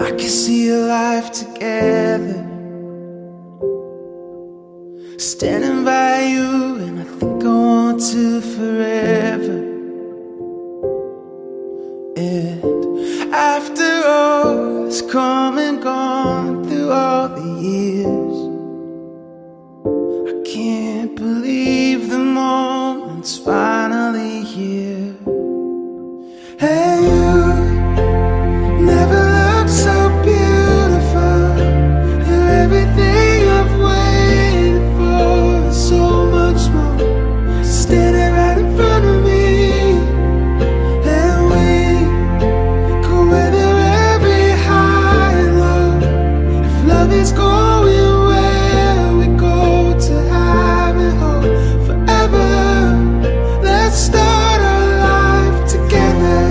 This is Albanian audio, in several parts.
I can see a life together, standing by you, and I think I want to forever. And after all that's come and gone through all the years, I can't believe the moment's finally here. Hey, you never looked so beautiful. You're everything I've waited for, so much more, standing right in front of me. And we go weather every high and low. If love is going where we go to have and hope forever, let's start our life together.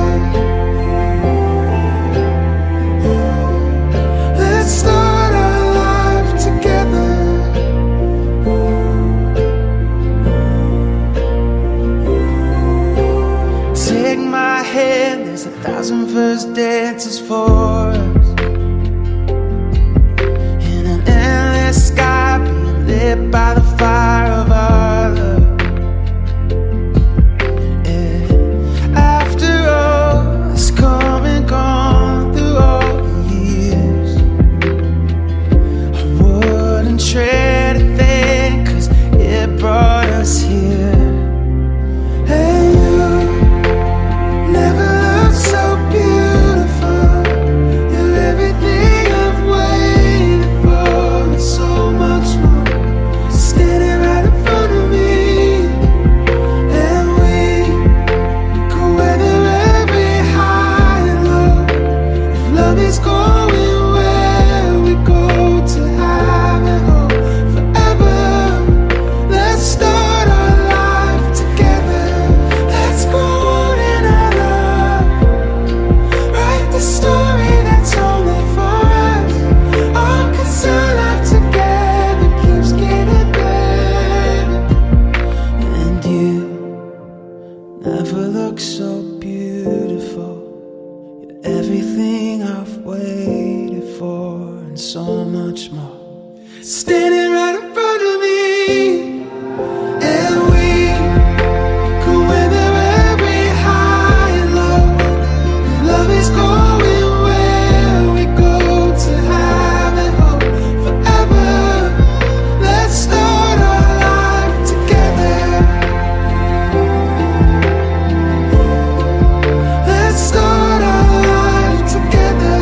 Let's start our life together. Take my hand, there's 1,000 first dances for us, in an endless sky being lit by the fire of our love. And after all that's come and gone through all the years, I wouldn't trade a thing, 'cause it brought us here. Hey, you never looked so beautiful. You're everything I've waited for, and so much more, standing right in front of me. And we go weather every high and low. If love is going where we go to have and hope forever, let's start our life together. Let's grow in our love, write the story that's only for us. Oh, 'cause our life together keeps getting better. And you never look so beautiful. You're everything I've waited for, and so much more, standing right in front of me. And we go weather every high and low. If love is going where we go to have and hope forever, let's start our life together. Let's start our life together.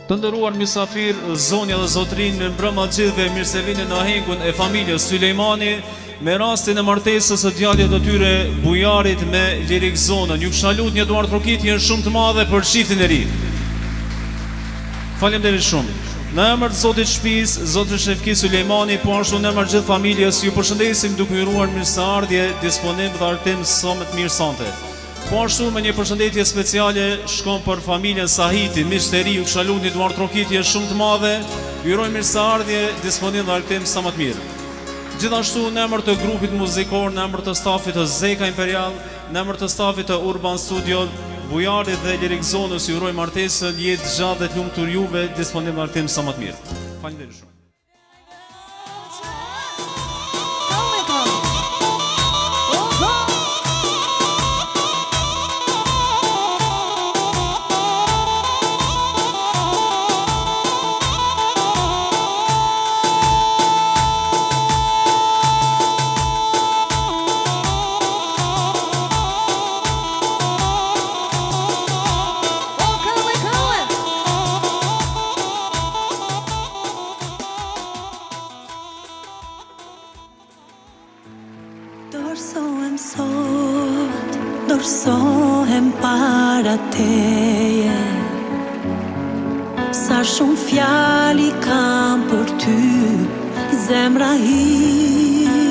Të nderuar mysafir, zonja dhe zotrin, mirëmbrëma gjithëve, mirë se vini në ahengun e familjes Sulejmani me rastin e martesës së djalit të tyre bujarit me Lirik Zonën. Ju kisha lut një duar trokitje shumë të madhe për çiftin e ri. Faleminderit shumë. Në emër të Zotit shtëpisë, Zotri Shefki Sulejmani, po ashtu në emër gjithë familjes, ju përshëndesim duke ju uruar mirëseardhje, disponim dhe artim sa më të mirë sante. Po ashtu me një përshëndetje speciale shkon për familjen Sahiti, miq të ri, ju kisha lut një duar trokitje shumë të madhe, ju uroj mirëseardhje, disponim dhe artim sa më të mirë. Gjithashtu në emër të grupit muzikor, në emër të stafit të Zeka Imperial, në emër të stafit të Urban Studio, bujarit dhe Lirik Zonës, ju uroj martesën, jetë gjatë dhe të lumtur juve, disponim dhe artim sa më të mirë. Faleminderit shumë. Dorsohem sot, dorsohem para teje. Sa shumë fjali kam për ty, zemra ime.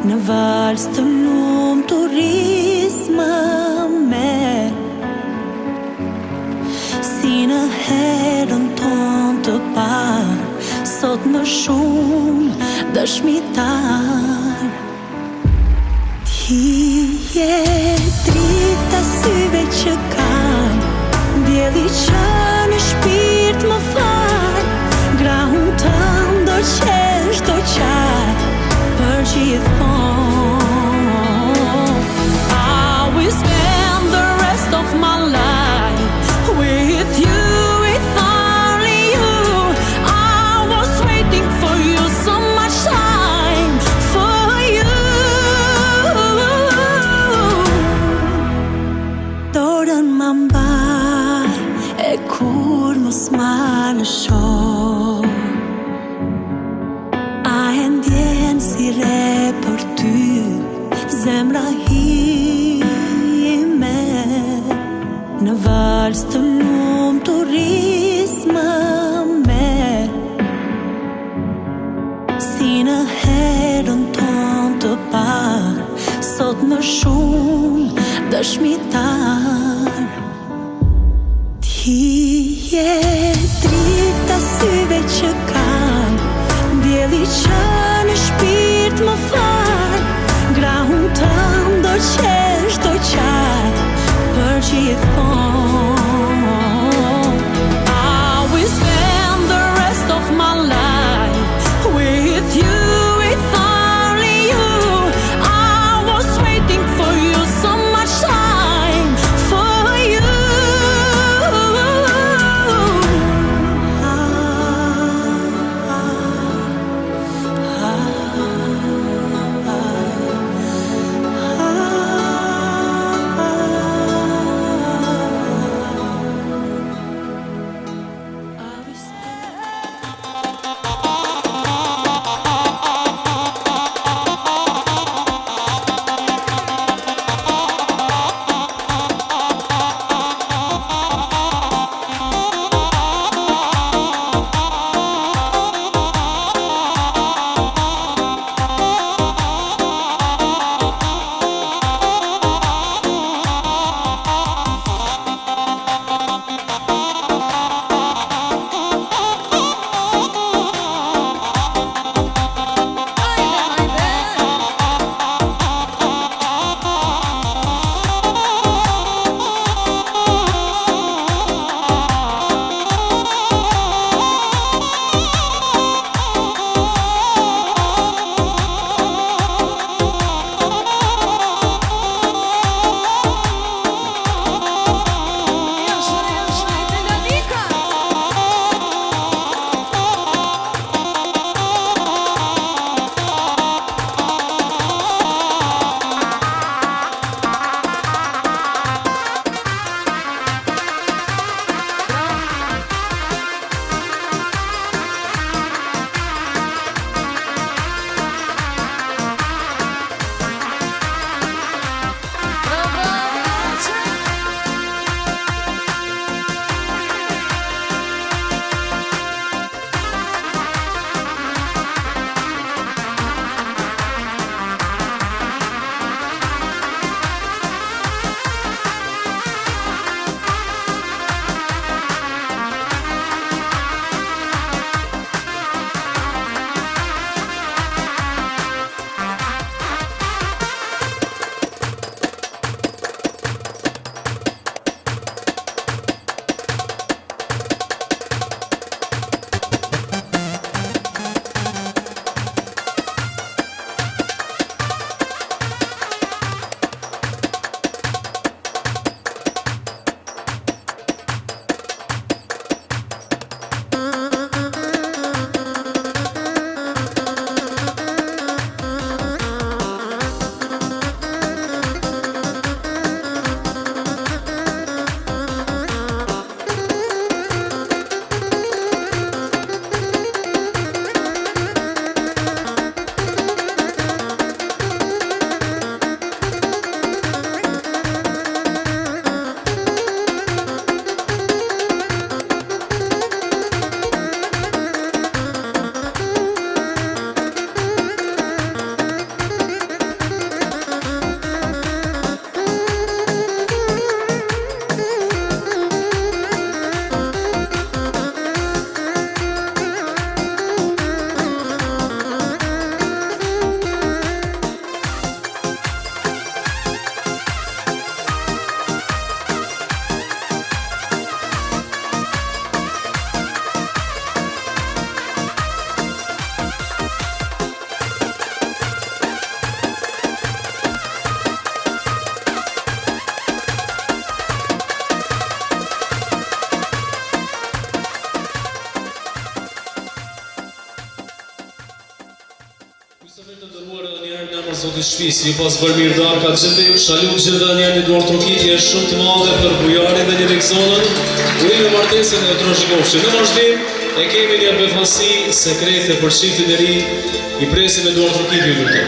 Në vals të lumtur rizmë me, si në herën ton të parë, sot më shumë dëshmitar. Ti je drita syve që kam, dielli që në shpirt më fal, grahun tënd do qesh do qaj për gjithmonë. I will spend the rest of my life with you, with only you. I was waiting for you so much time, for you. Dorën më mbaj e kur mos ma lëshoj, a e ndjen si re për ty zemra ime. Në vals të lumtur rizmë me, si në herën ton të parë, sot më shumë dëshmitar. Ti je drita syve që kam, dielli që në shpirt më fal, grahun tënd do qesh do qaj për gjithmonë. I will spend the rest of my life with you, with only you. I was waiting for you so much time, for you. Të ndërruar edhe njerë në emër Zotit Shpisë, ju pas bërë mirë darka gjithë, shalut gjithë dhe njerë një duar trokitje shumë të madhe për bujarin dhe një lekzonën, urime martesën e Trozhikovçit. Në vazhdim e kemi një befasi sekrete për shiftin e ri, i presim me duar trokitje lutem.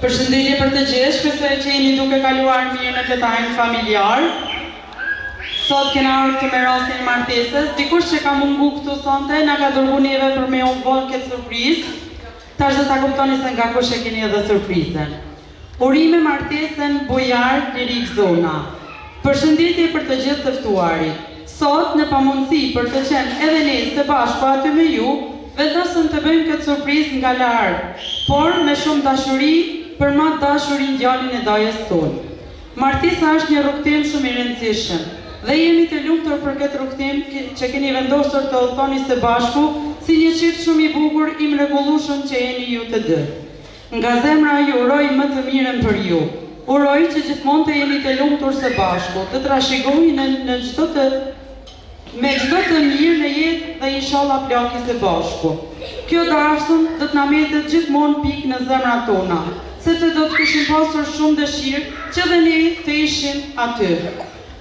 Përshëndetje për të gjithë, shpresoj që jeni duke kaluar mirë në këtë ajin familjar. Sot kena ardhur të merrosin martesës, dikush që ka mungu këtu sonte na ka dërguar neve për me u bën këtë surprizë. Tash do ta kuptoni se nga kush e keni edhe surprizën. Urime martesën Bujar Lirik Zona. Përshëndetje për të gjithë të ftuarit. Sot në pamundësi për të qenë edhe ne së bashku aty me ju, vendosëm të bëjmë këtë surprizë nga larg, por me shumë dashuri për ma dashurin djalin e dajës tonë. Martesa është një rrugtim shumë i rëndësishëm dhe jemi të lumtur për këtë rrugtim që keni vendosur të udhtoni së bashku si një çift shumë i bukur i mrekullueshëm që jeni ju të dy. Nga zemra ju uroj më të mirën për ju. Uroj që gjithmonë të jeni të lumtur së bashku, të trashëgoni me çdo të mirë në jetë dhe inshallah plaki së bashku. Kjo dasëm do të na mbetet gjithmonë pikë në zemrat tona, sepse do të kishim pasur shumë dëshirë që dhe ne të ishim aty.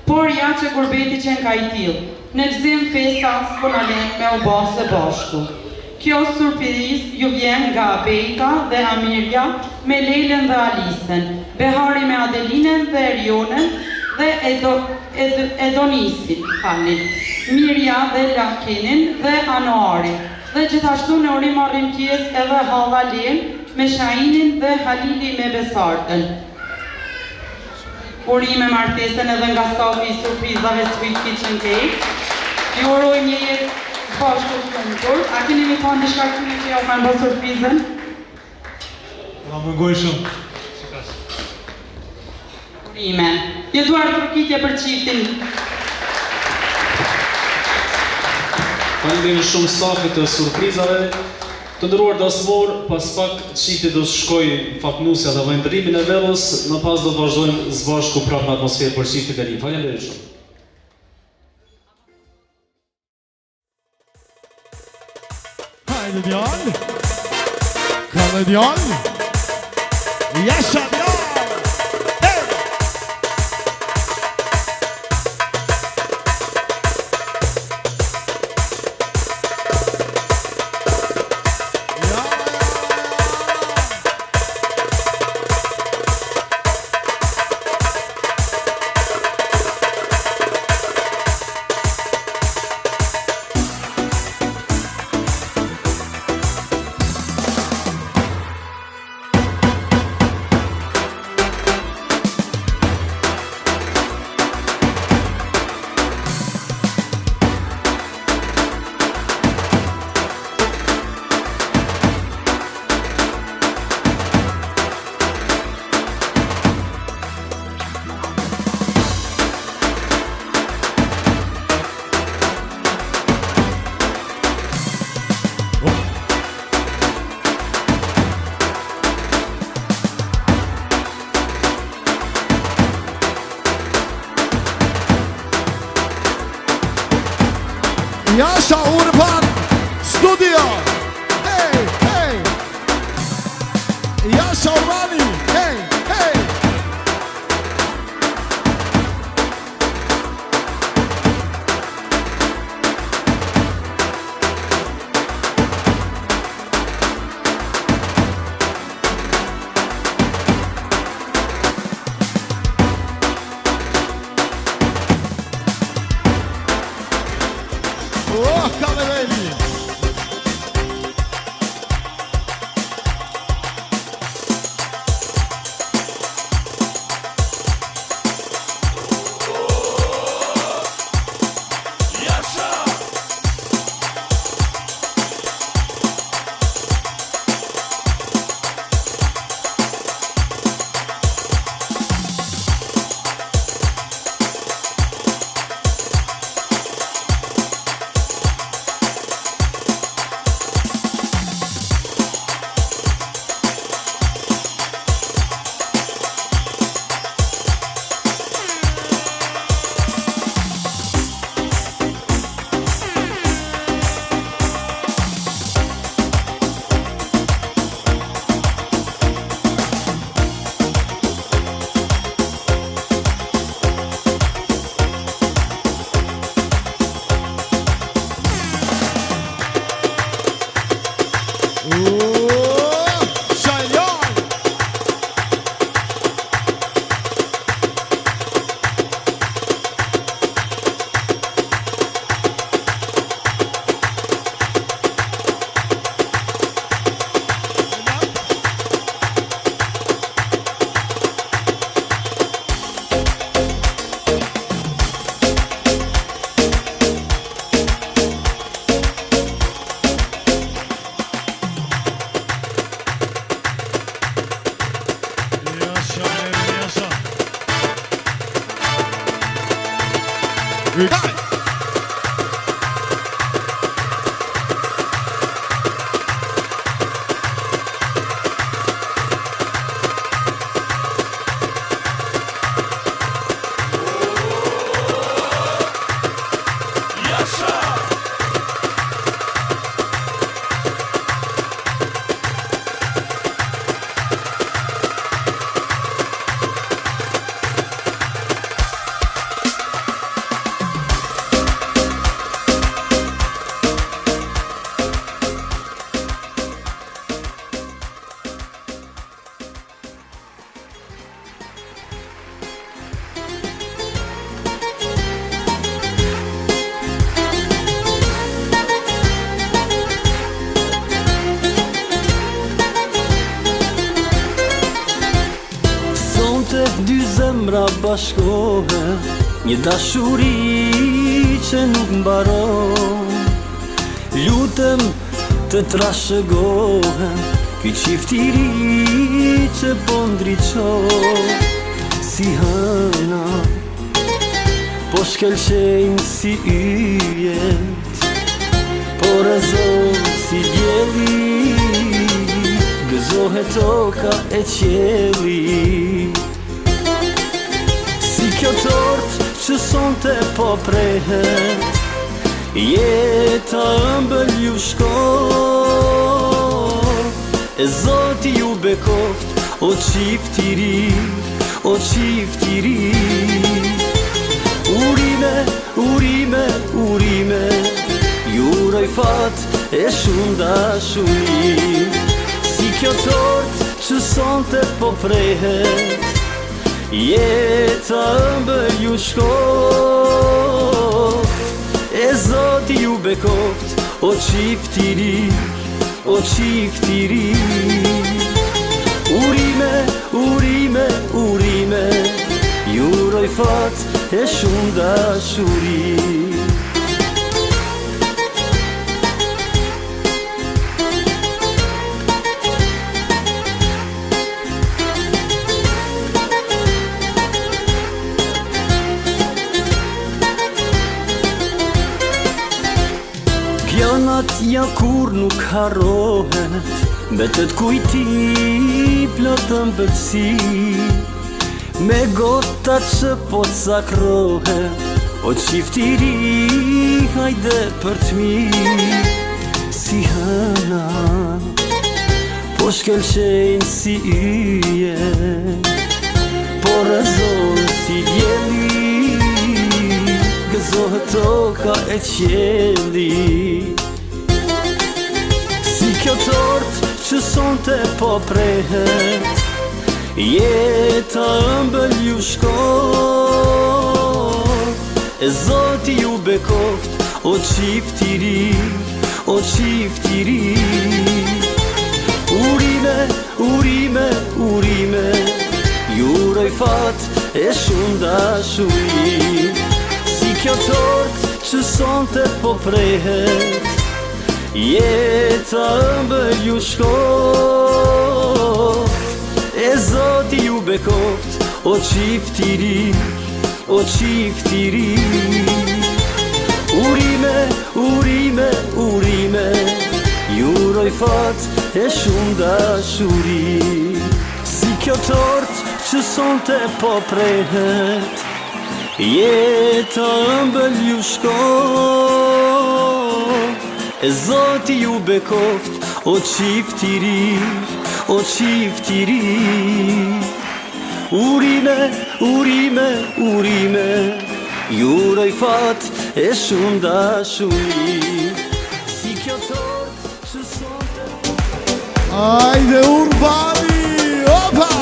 Por ja që gurbeti qenë ka i tillë, në gzim festa s'po na lën me u bë së bashku. Kjo surprizë ju vjen nga Bejta dhe Amirja me Lelen dhe Alisen, Behari me Adelinen dhe Erionen dhe Edonisin, Mirja dhe Lakinin dhe Anoarin. Dhe gjithashtu në urim arrim pjesë edhe Halla Len me Shainin dhe Halili me Besartën. Urime martesën edhe nga stafi i surprizave Sweet Kitchen Cake. Ju uroj një jetë bashkë të lumtur. A keni mi thonë diçka këtu që ja kanë bërë surprizën? Ma mëngoj shumë. Urime. Ju duar trokitje për çiftin. Faleminderit shumë stafit të surprizave. Të nderuar dasmor, pas pak çifti do të shkojë faknusja dhe vendrimin e vellës, më pas do të vazhdojmë së bashku prapë në atmosferë për çiftin e ri. Faleminderit shumë. Hajde djallë. Kalle djallë. Jesha djallë. Jasha Urban Studio. Hey, hey. Jasha Urbani. Hey, hey. Oh, Cavellini! Hey! Dy zemra bashkohen, një dashuri që nuk mbaron. Lutem të trashëgohen, ky qift i ri që po ndriçon. Si hëna, po shkelqejnë si yjet, po rrezon si dielli, gëzohet toka e qielli. Kjo tort që sonte po prehet, jeta ëmbël ju shkon. E Zoti ju bekoft, o qift i ri, o qift i ri. Urime, urime, urime, ju uroj fat e shumë dashuri. Si kjo tort që sonte po prehet, jeta ëmbël ju shkoft. E Zoti ju bekoft, o qift i ri, o qift i ri. Urime, urime, urime, ju uroj fat e shumë dashuri. Pjanat ja kur nuk harrohet, mbetet kujti plot ëmbëlsi. Me gota që po cakrohet, o qift i ri, hajde për t'mi. Si hëna, po shkelqejnë si yjet, po rrezon si dielli, gëzohet toka e qielli. Si kjo tort që sonte po prehet, jeta ëmbël ju shkon. E Zoti ju bekoft, o qift i ri, o qift i ri. Urime, urime, urime, ju uroj fat e shumë dashuri. Si kjo tort që sonte po prehet, jeta ëmbël ju shkon. E Zoti ju bekoft, o qift i ri, o qift i ri. Urime, urime, urime, ju uroj fat e shumë dashuri. Si kjo tort që sonte po prehet, jeta ëmbël ju shkon. E Zoti ju bekoft, o qift i ri, o qift i ri. Urime, urime, urime, ju uroj fat e shumë dashuri. Si kjo tort që sonte. Ajde Urbani, opa!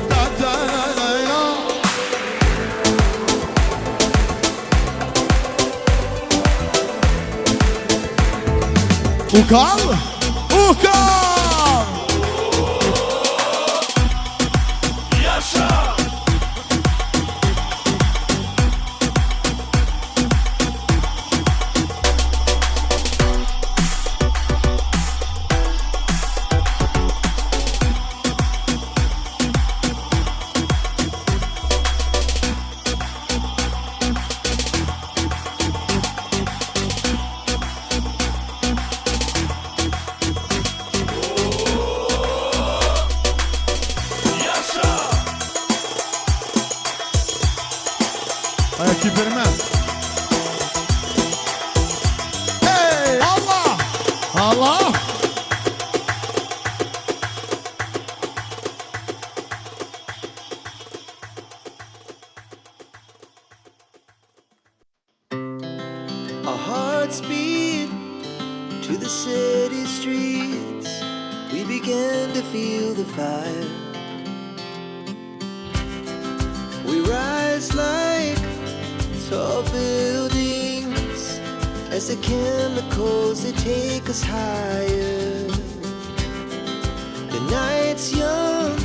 Da, da, da, da, da. U kam? U kam! Aja ki për me. Hey, Allah! Allah! Our hearts beat to the city streets. We began to feel the fire. We rise like tall buildings as the chemicals they take us higher. The night's young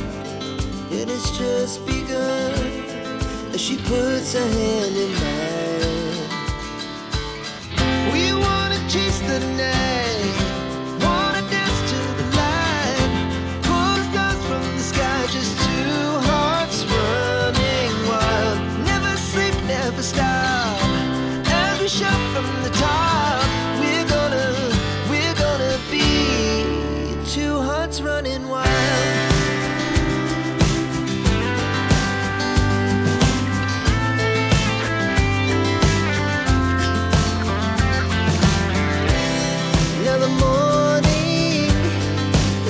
and it's just begun as she puts her hand in mine. We wanna chase the night, wanna dance to the light, pull the stars from the sky, just two hearts running wild. Never sleep, never stop, as we shout from the top. We're gonna be two hearts running wild. Now the morning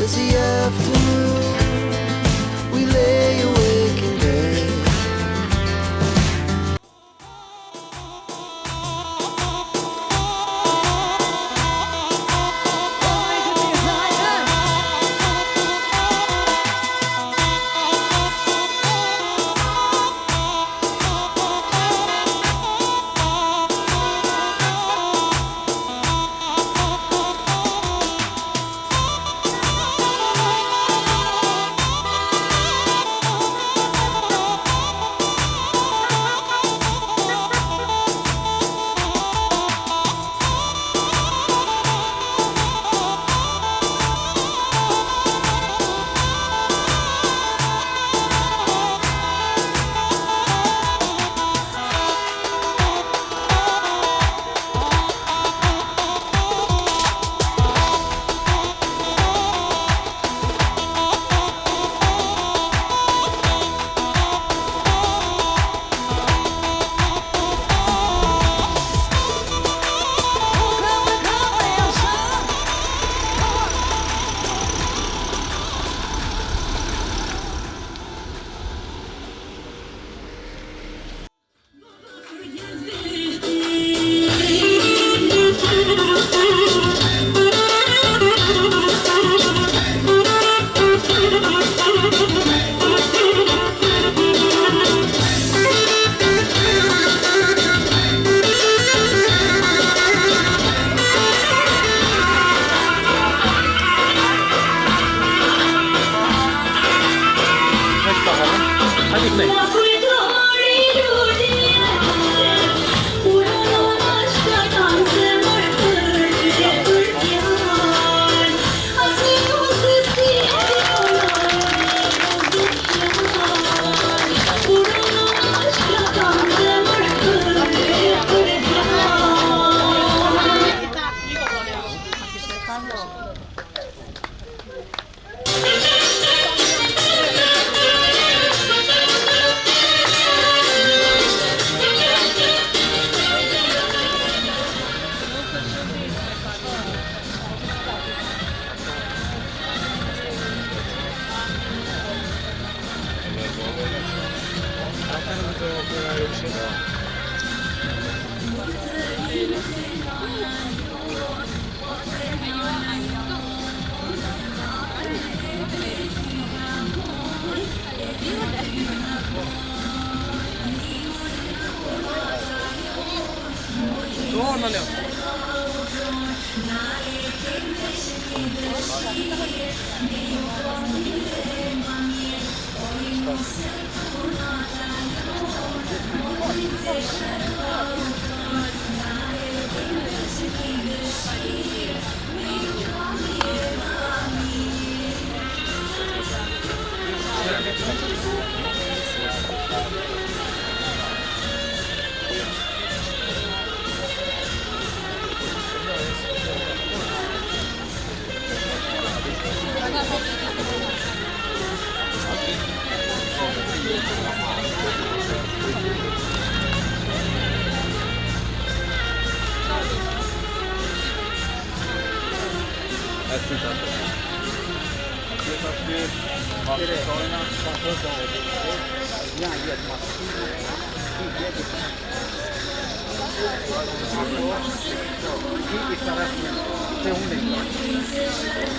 is the afternoon. We lay awake in bed.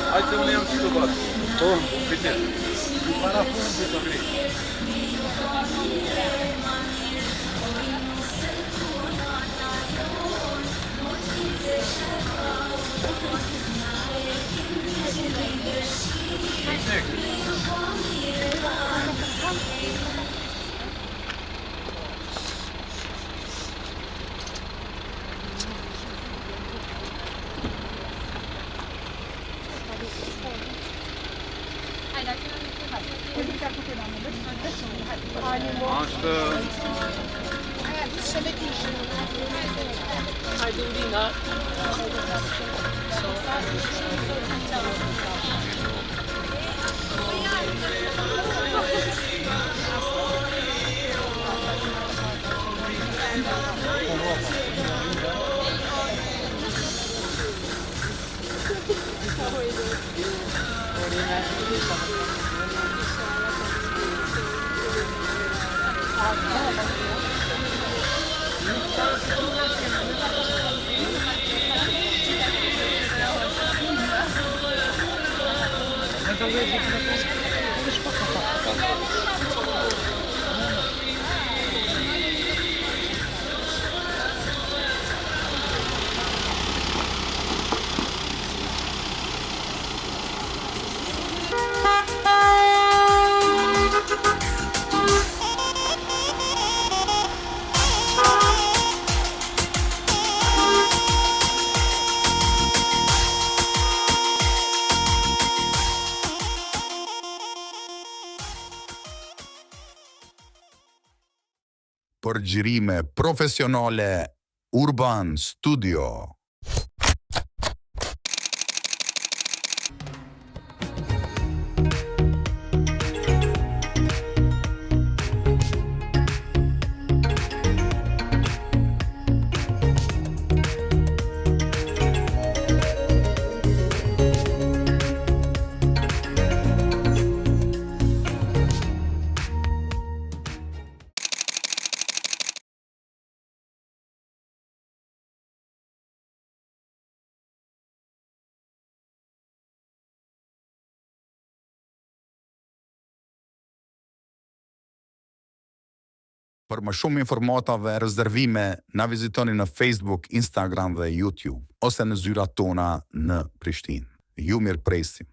Hajde unë jam që të batë. Po, bitë. Para fundit të vri. Përgjirime profesionale Urban Studio. Për më shumë informata dhe rezervime, na vizitoni në Facebook, Instagram dhe YouTube, ose në zyrat tona në Prishtinë. Ju mirëpresim.